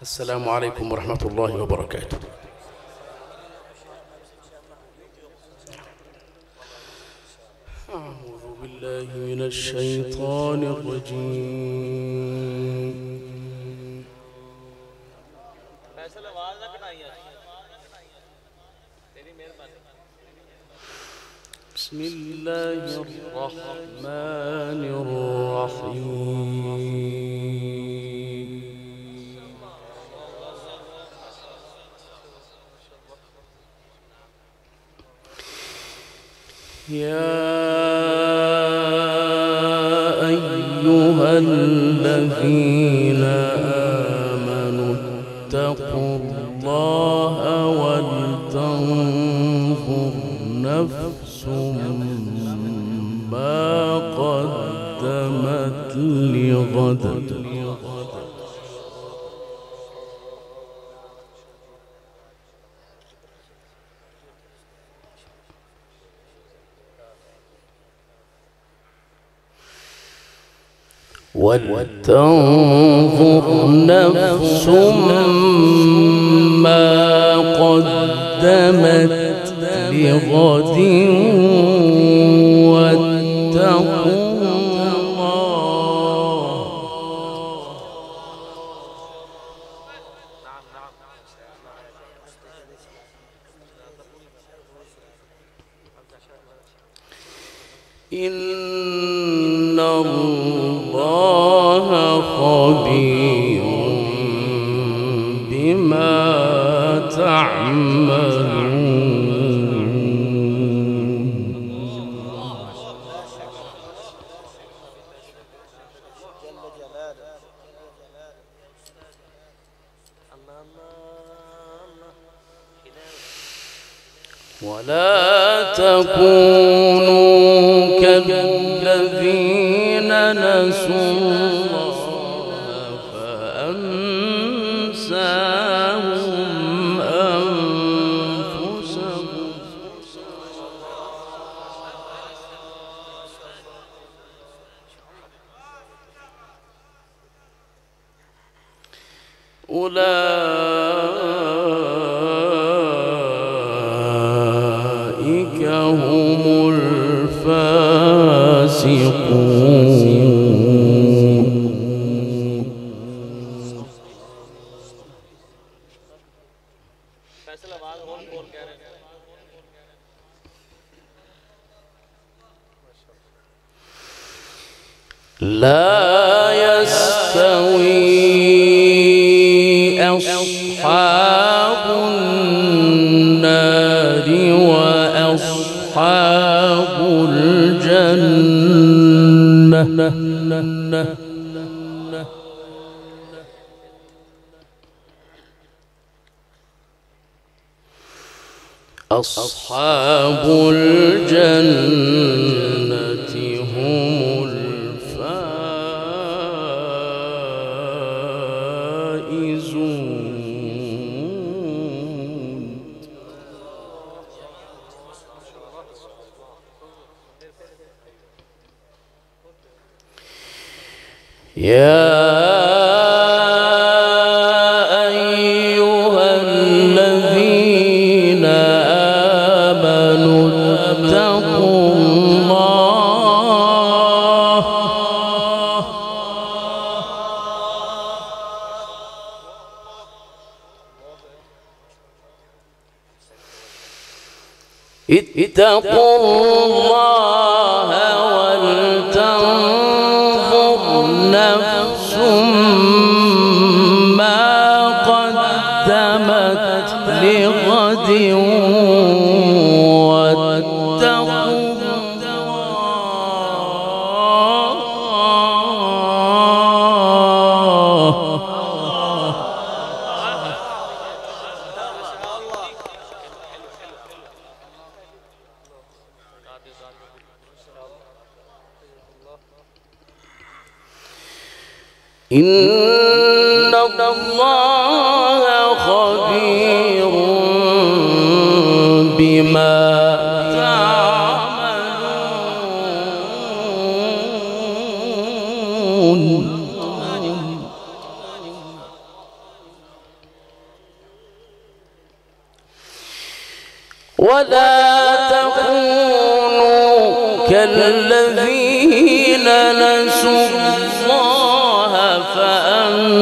السلام عليكم ورحمة الله وبركاته. أعوذ بالله من الشيطان الرجيم. بسم الله الرحمن الرحيم. يا أيها الذين آمنوا اتقوا الله ولتنظر نفس ما قدمت لغد ولتنظر نفس ما قدمت لغد واتقوا الله إن الله خبير بما تعملون. ولا تكونوا كالذين نسوا الله فأنساهم أنفسهم أولئك هم الفاسقون. لا يستوي أصحاب النار وأصحاب الجنة أصحاب الجنة هم الفائزون. يا أيها الذين آمنوا اتقوا الله ولتنظر نفس ما قدمت لغد واتقوا إن الله خبير بما تعملون. نسوا الله فأنساهم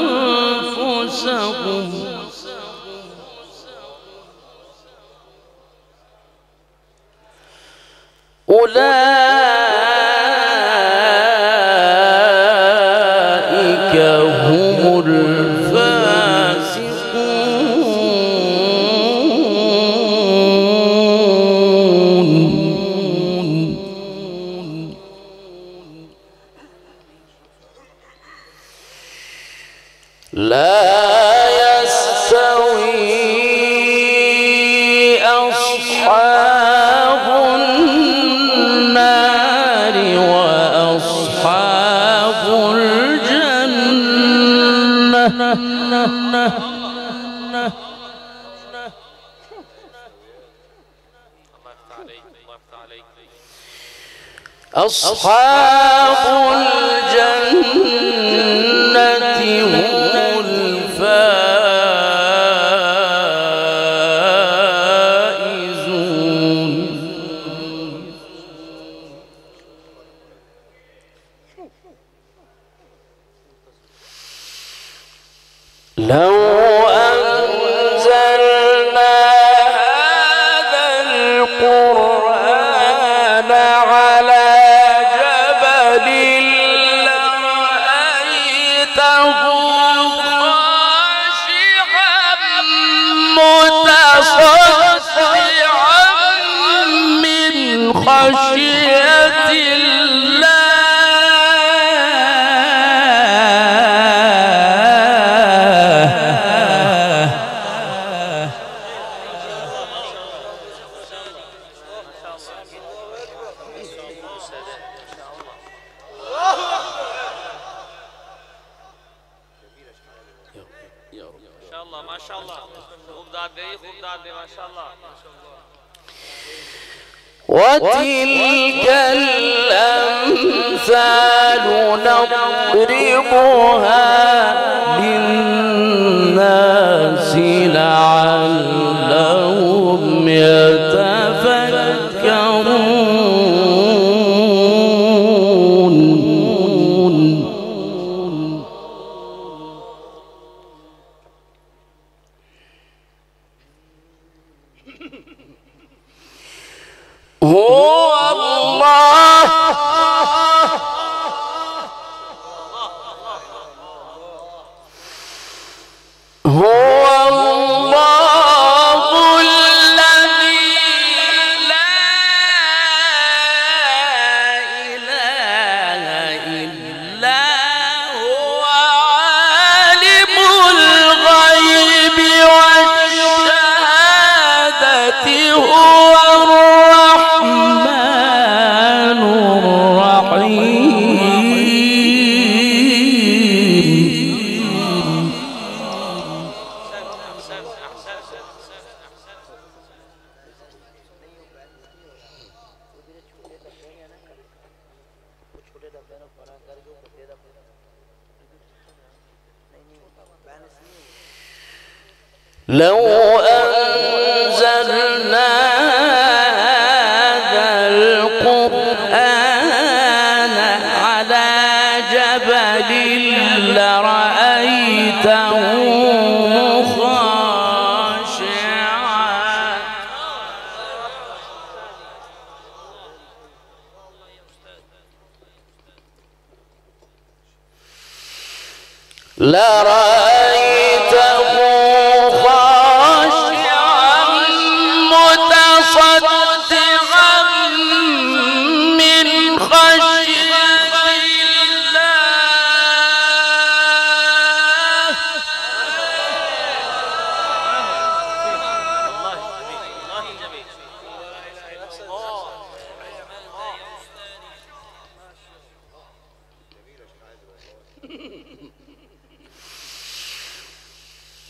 أنفسهم أولئك هم الفاسقون. لا يستوي أصحاب النار وأصحاب الجنة أصحاب الجنة هم الفائزون. لو أنزلنا هذا القرآن على جبل لرأيته خاشعا متصدعا من خشية الله. ما شاء الله خوب داده ما شاء الله. وتلك الأمثال نضربها للناس لعلهم يتفكرون. هو الله هو الله الذي لا إله إلا هو عالم الغيب والشهادة هو الرحمن الرحيم. لو أنزلنا هذا القرآن على جبل لرأيته خاشعا متصدعا من خشية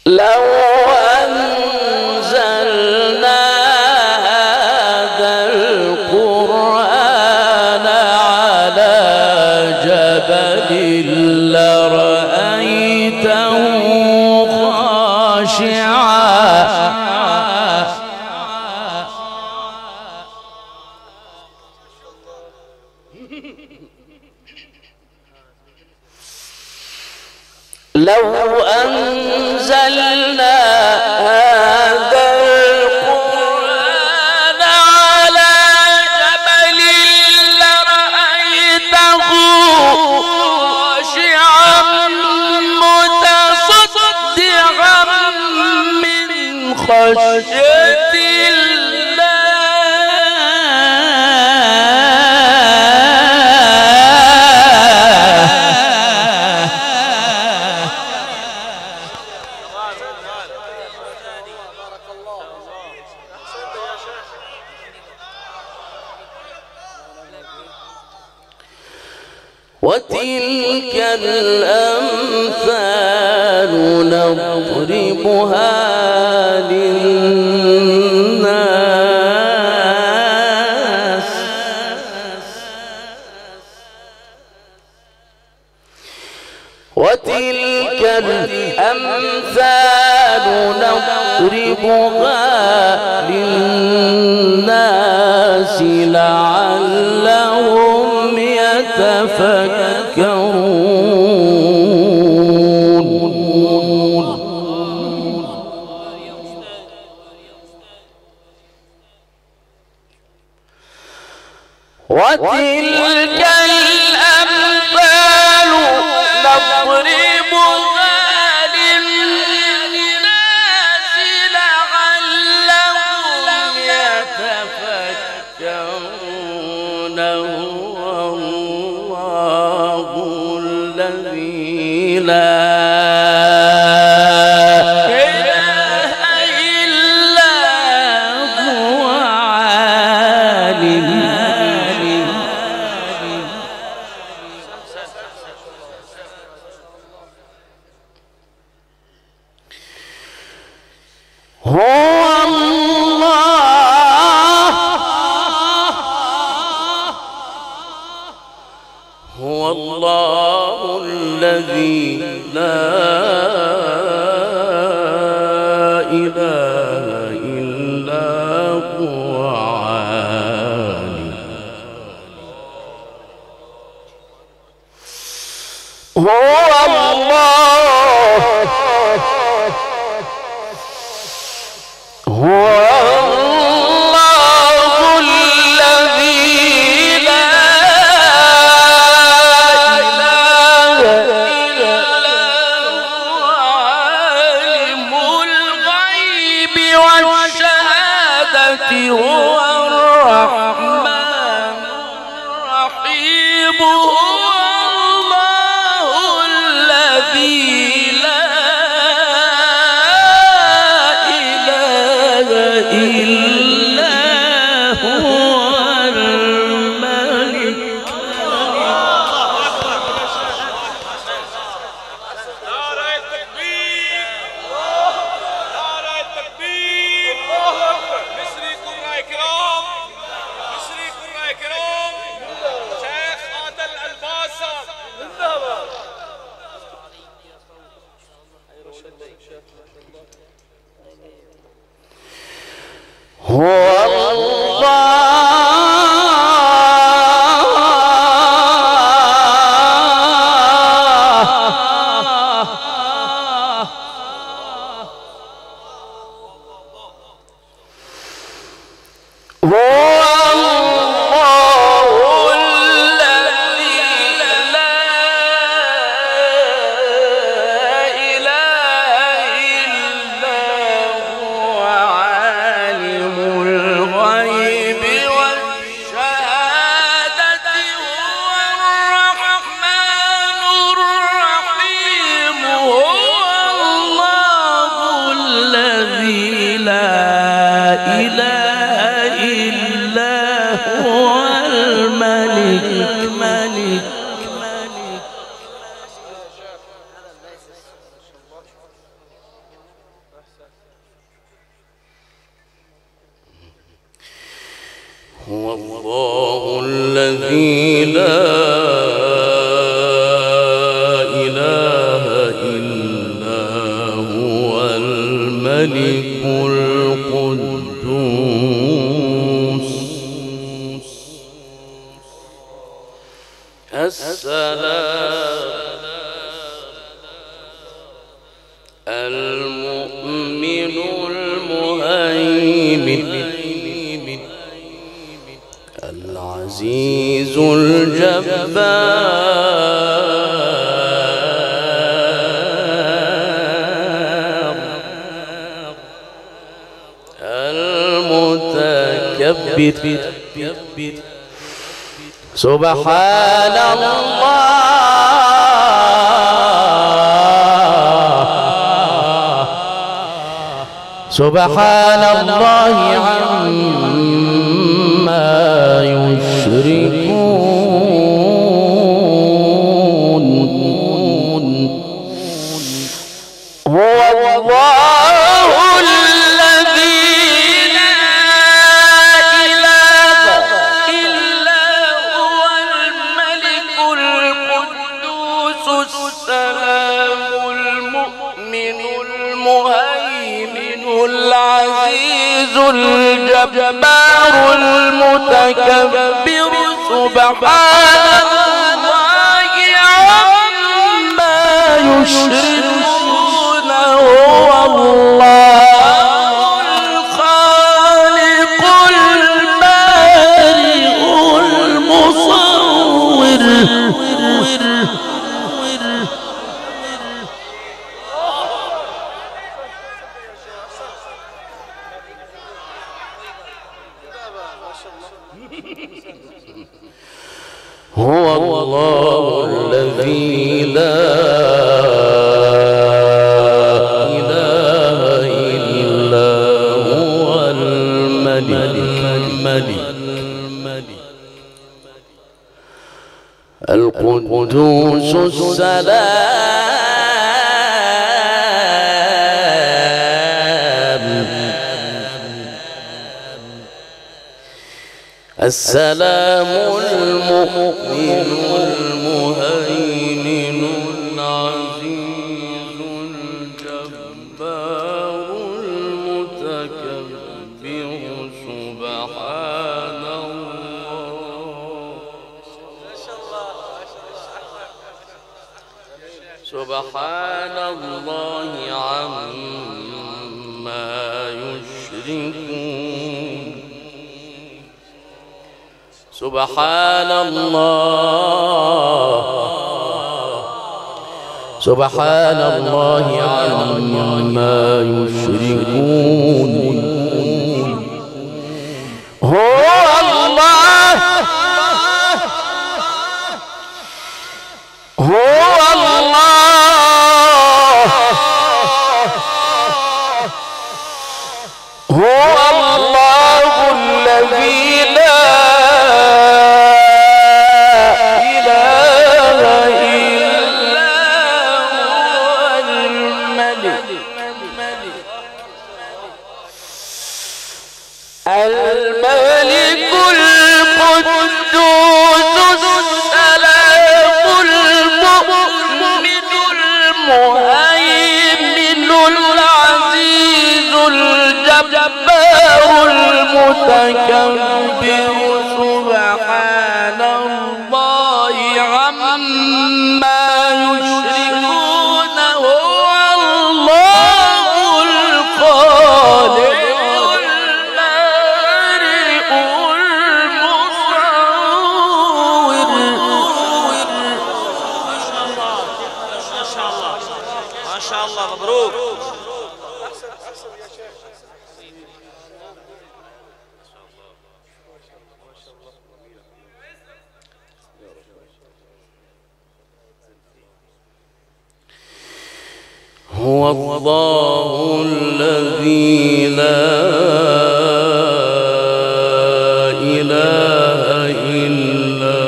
لو أنزلنا هذا القرآن على جبل لرأيته خاشعا لو أنزلنا هذا القرآن على جبل لرأيته خاشعا متصدعا من خشية وتلك الأمثال نضربها للناس وتلك الأمثال نضربها للناس لعلهم يتفكرون وتلك الأمثال نضربها للناس لعلهم يتفكرون هو الله الذي لا هو الله الذي لا إله إلا هو عالم هو الله هو هو الرحمن الرحيم هو الله الذي لا إله إلا هو الملك هو هو الله الذي لا إله إلا هو الملك القدوس السلام العزيز الجبار المتكبر سبحان الله سبحان الله عما يشركون هو الله الذي لا إله إلا هو الملك القدوس السلام المؤمن المهيمن العزيز الجبار المتكبر سبحان الله عما يشركون هو الله الخالق البارئ المصور هو الله الذي لا إله إلا هو الملك القدوس السلام المؤمن المهيمن العزيز الجبار المتكبر سبحان الله سبحان الله عما يشركون سبحان الله عما يشركون هو الله الذي لا الملك القدوس السلام المؤمن المهيمن العزيز الجبار المتكبر سبحان الله عما يشركون هو الله الخالق مبروك هو الله الذي لا إله إلا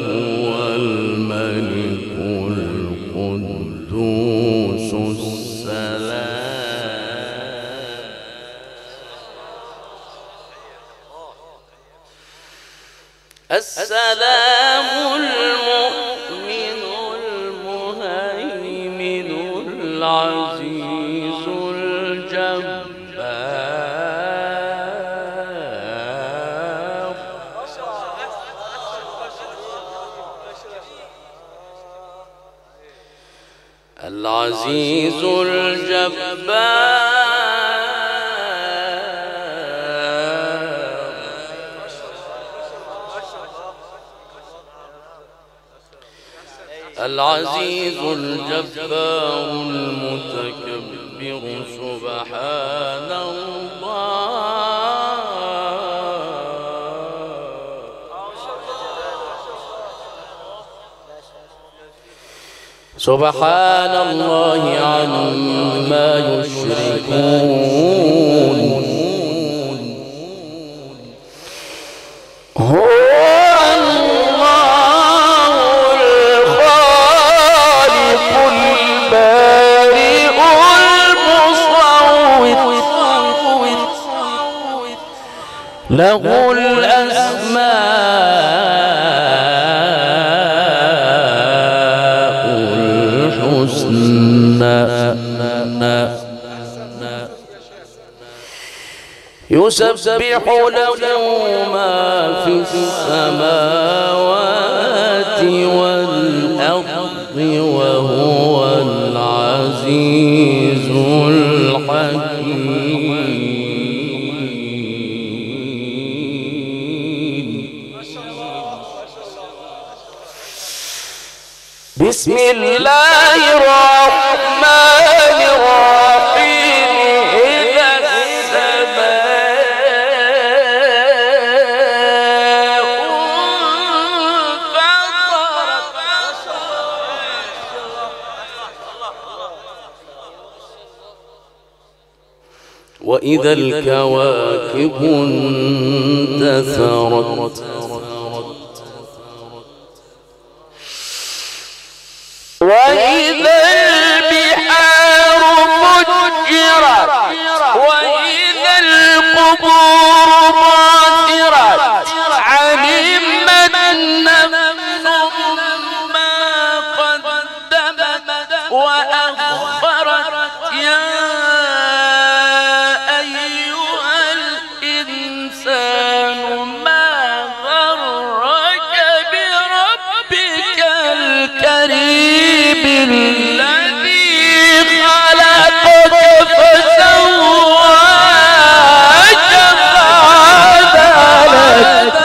هو الملك القدوس السلام المؤمن المهيمن العزيز الجبار العزيز الجبار العزيز الجبار المتكبر سبحان الله سبحان الله عما يشركون هو الله الخالق البارئ المصور له الأسماء الحسنى يسبح له ما في السماوات والأرض وهو العزيز الحكيم بسم الله الرحمن الرحيم إذا السماء انفطرت وإذا الكواكب انتثرت وإذا البحار فجرت وإذا القبور بعثرت علمت نفس ما قدمت وأخرت يا أيها الإنسان ما غرك بربك الكريم الذي خلقك فسواك فعدلك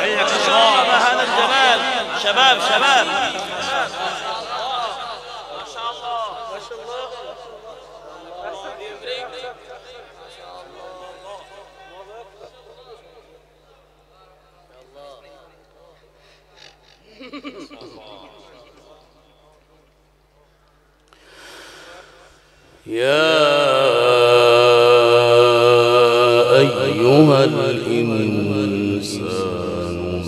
حياك الله هذا الجمال شباب شباب ما شاء الله ما شاء الله يا أيها الإنسان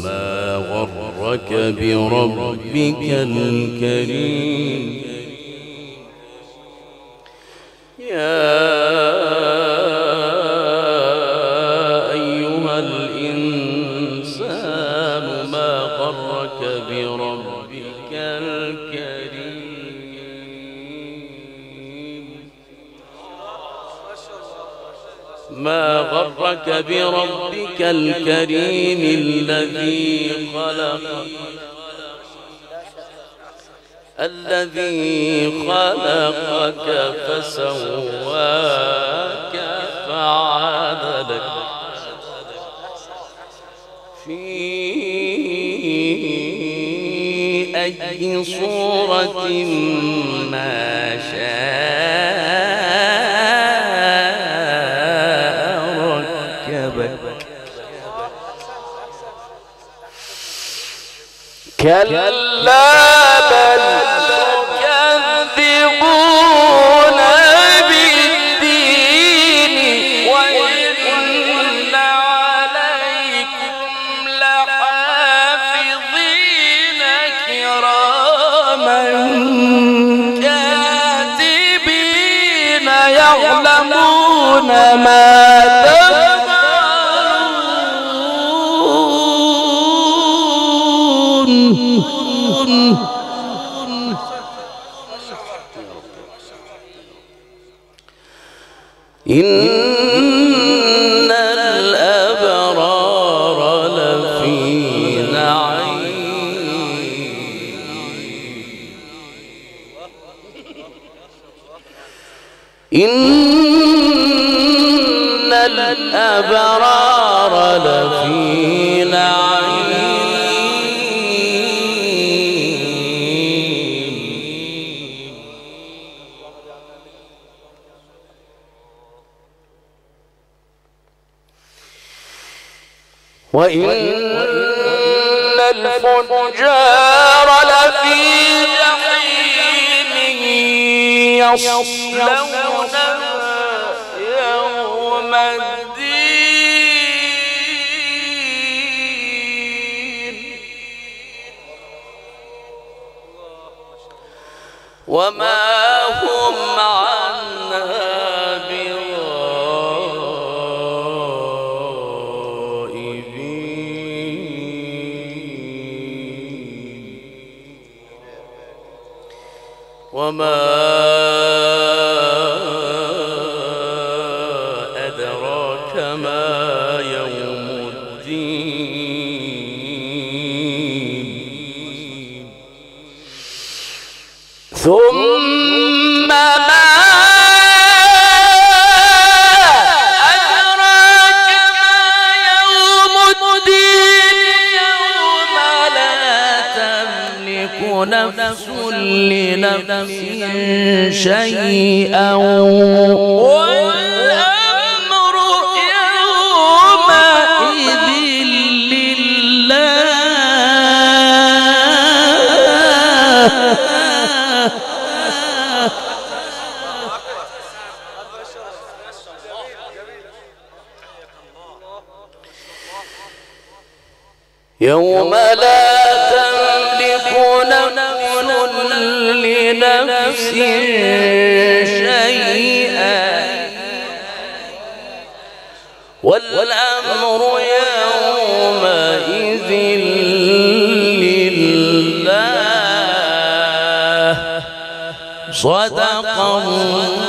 ما غرك بربك الكريم يا أيها الإنسان ما غرك بربك الكريم ما غرك بربك الكريم الذي خلقك فسواك فعدلك في أي صورة ما شاء ركبك كلا بل تكذبون بالدين وإن عليكم لحافظين كراما كاتبين يعلمون ما إن الأبرار لفي نعيم إن الأبرار لفي نعيم وإن الفجار لفي جحيم يصلونها يوم الدين وما هم عنها وما أدراك ما يوم الدين ثم ما أدراك ما يوم الدين يوم لا تملك نفس لنفس شيئا والأمر يومئذ لله يوم لا تملك نفس لنفس شيئا والأمر يومئذ لله صدق الله